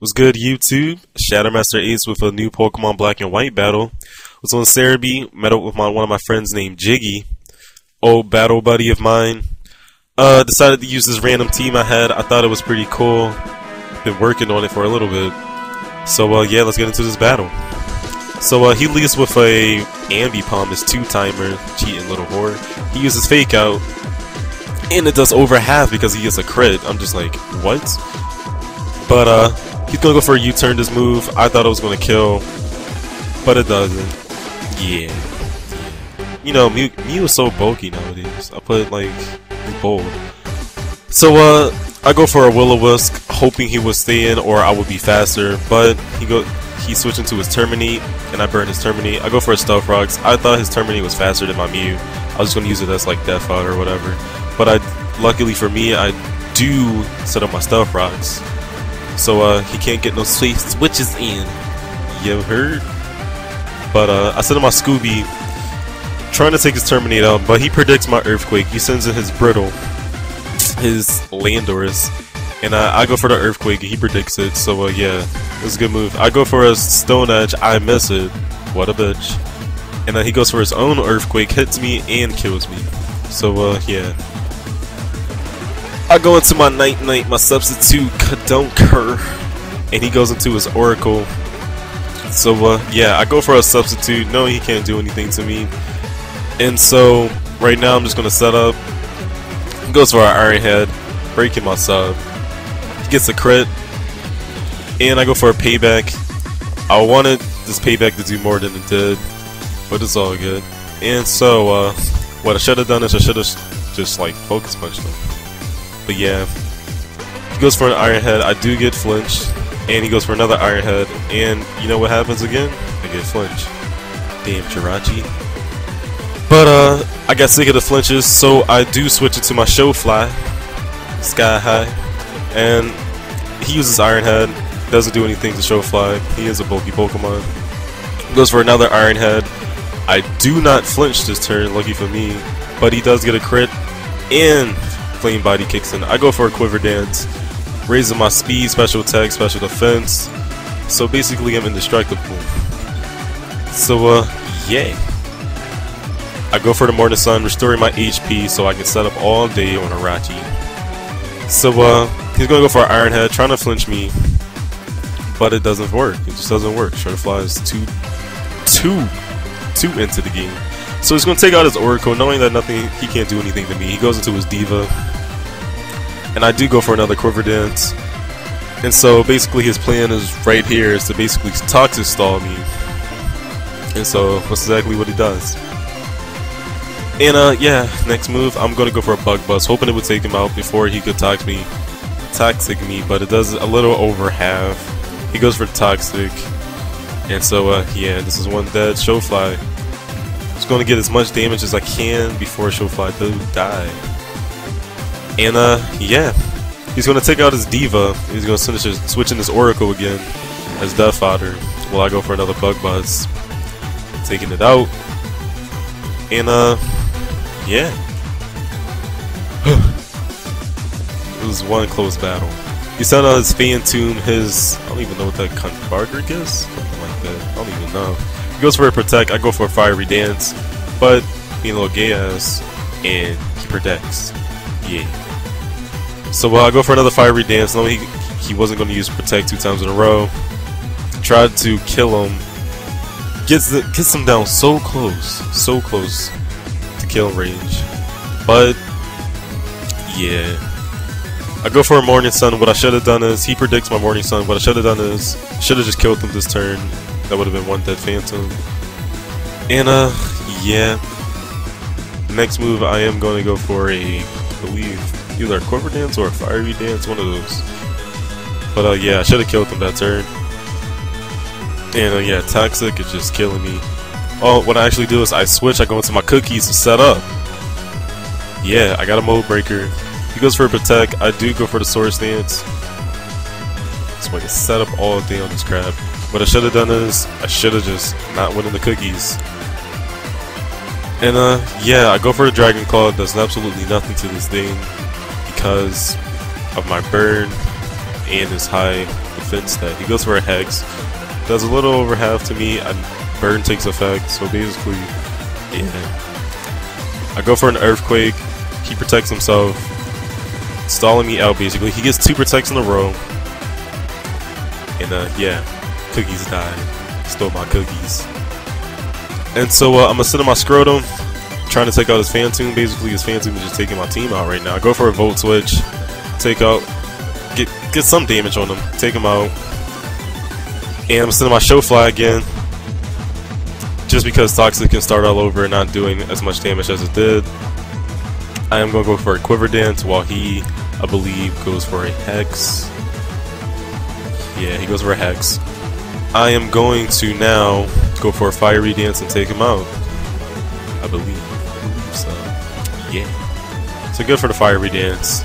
What's good, YouTube? ShadowMasterAce with a new Pokemon Black and White battle. Was on Miror.B, met up with one of my friends named Jiggie, old battle buddy of mine. Decided to use this random team I had. I thought it was pretty cool. Been working on it for a little bit. So yeah, let's get into this battle. So he leads with a Ambipom, his 2-timer, cheating little whore. He uses Fake Out, and it does over half because he gets a crit. I'm just like, what? But he's gonna go for a U-turn this move. I thought it was gonna kill, but it doesn't. Yeah. You know, Mew is so bulky nowadays. I put like bold. So I go for a Will-O-Wisp, hoping he would stay in or I would be faster. But he switched into his Terminate, and I burned his Terminate. I go for a Stealth Rocks. I thought his Terminate was faster than my Mew. I was just gonna use it as like Death Fodder or whatever. But luckily for me, I do set up my Stealth Rocks, so he can't get no safe switches in. You heard? But I set up my Scooby, trying to take his Terminate out, but he predicts my Earthquake. He sends in his Brittle, his Landorus, and I go for the Earthquake, and he predicts it. So yeah, it's a good move. I go for a Stone Edge, I miss it. What a bitch. And then he goes for his own Earthquake, hits me, and kills me. So yeah. I go into my Night, my substitute, Kadonker, and he goes into his Oracle. So yeah, I go for a substitute. No, he can't do anything to me. And so right now I'm just gonna set up. He goes for our Iron Head, breaking my sub. He gets a crit, and I go for a Payback. I wanted this Payback to do more than it did, but it's all good. And so what I should have done is I should have just like Focus Punched him. But yeah, he goes for an Iron Head. I do get flinched, and he goes for another Iron Head, and you know what happens again? I get flinched. Damn, Jirachi. But I got sick of the flinches, so I do switch it to my Show Fly, Sky High, and he uses Iron Head. Doesn't do anything to Show Fly. He is a bulky Pokemon. He goes for another Iron Head. I do not flinch this turn, lucky for me, but he does get a crit, and Flame Body kicks in. I go for a Quiver Dance, raising my speed, special attack, special defense. So basically I'm indestructible. So yay. I go for the Morning Sun, restoring my HP so I can set up all day on Arachi. So he's gonna go for an Iron Head, trying to flinch me, but it doesn't work. It just doesn't work. Shutterfly is too into the game. So he's gonna take out his Oracle, knowing that he can't do anything to me. He goes into his Diva, and I do go for another Quiver Dance. And so basically his plan is right here, is to basically Toxic Stall me. And so that's exactly what he does. And yeah, next move, I'm gonna go for a Bug Buzz, hoping it would take him out before he could Toxic me, but it does a little over half. He goes for Toxic, and so yeah, this is one dead Show Fly. Just gonna get as much damage as I can before Show Fly does die. And yeah, he's gonna take out his Diva. He's gonna switch in his Oracle again as Death Fodder, while I go for another Bug Buzz, taking it out. And yeah, it was one close battle. He sent out his Phantom, his, I don't even know what that Confargric is, something like that. I don't even know. He goes for a Protect. I go for a Fiery Dance, but being a little gay ass, and he protects. Yeah. So I go for another Fiery Dance. No, he wasn't going to use Protect 2 times in a row. Tried to kill him. Gets him down so close to kill range. But yeah, I go for a Morning Sun. What I should have done is, he predicts my Morning Sun. What I should have done is, should have just killed him this turn. That would have been one dead Phantom. And yeah, next move I am going to go for I believe either a Quiver Dance or a Fiery Dance, one of those. But yeah, I should have killed him that turn. And yeah, Toxic is just killing me. Oh, what I actually do is I switch. I go into my cookies to set up. Yeah, I got a Mode Breaker. He goes for a Protect. I do go for the Sword Stance, so I can set up all day on this crap. What I should have done is, I should have just not went in the cookies. And yeah, I go for a Dragon Claw. It does absolutely nothing to this thing because of my burn and his high instead. He goes for a Hex. Does a little over half to me. Burn takes effect, so basically, yeah. I go for an Earthquake. He protects himself, stalling me out basically. He gets 2 protects in a row. And yeah, cookies died. Stole my cookies. And so I'm gonna sit in my Scrotum, trying to take out his Phantom. Basically, his Phantom is just taking my team out right now. I go for a Volt Switch, take out, get some damage on him, take him out. And I'm sending my Show Fly again, just because Toxic can start all over and not doing as much damage as it did. I am going to go for a Quiver Dance while he, I believe, goes for a Hex. Yeah, he goes for a Hex. I am going to now go for a Fiery Dance and take him out. I believe so. Yeah. So good for the Fiery Dance.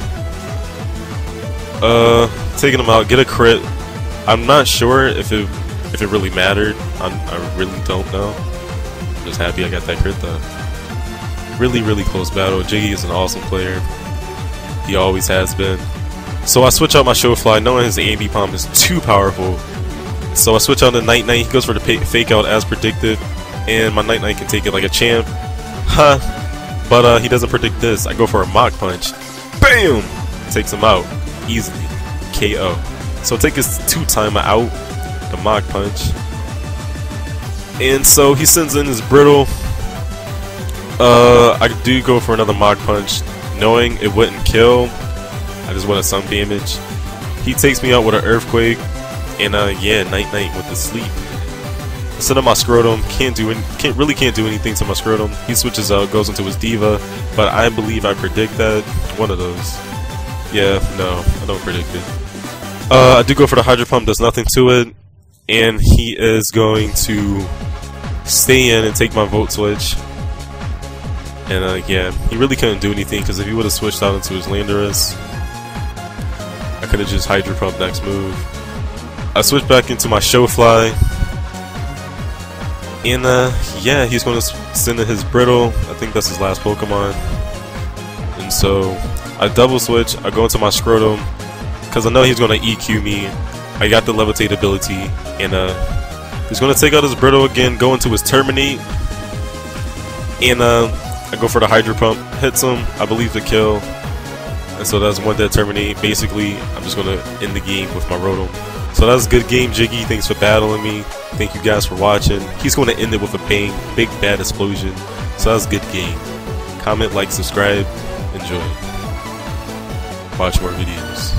Taking him out, get a crit. I'm not sure if it really mattered. I really don't know. I'm just happy I got that crit though. Really, really close battle. Jiggie is an awesome player. He always has been. So I switch out my Show Fly, knowing his AMB Palm is too powerful. So I switch out the Night Knight. He goes for the Fake Out as predicted, and my Night Knight can take it like a champ. Huh. But he doesn't predict this. I go for a Mach Punch. Bam! Takes him out. Easily. KO. So take his 2-timer out, the Mach Punch. And so he sends in his Brittle. I do go for another Mach Punch, knowing it wouldn't kill. I just wanted some damage. He takes me out with an Earthquake. And yeah, Night Knight with the Sleep. I set up my Scrotum, can't do anything to my Scrotum. He switches out, goes into his Diva, but I believe I predict that. One of those. Yeah, no, I don't predict it. I do go for the Hydro Pump, does nothing to it, and he is going to stay in and take my Volt Switch. And yeah, he really couldn't do anything, because if he would have switched out into his Landorus, I could have just Hydro Pump next move. I switch back into my Show Fly, and yeah, he's going to send in his Brittle. I think that's his last Pokemon. And so I double switch, I go into my Scrotum, because I know he's going to EQ me. I got the Levitate ability, and he's going to take out his Brittle again, go into his Terminate, and I go for the Hydro Pump, hits him, I believe the kill, and so that's one dead Terminate. Basically, I'm just going to end the game with my Rotom. So that was a good game, Jiggie. Thanks for battling me. Thank you guys for watching. He's going to end it with a bang, big bad explosion. So that was a good game. Comment, like, subscribe, enjoy. Watch more videos.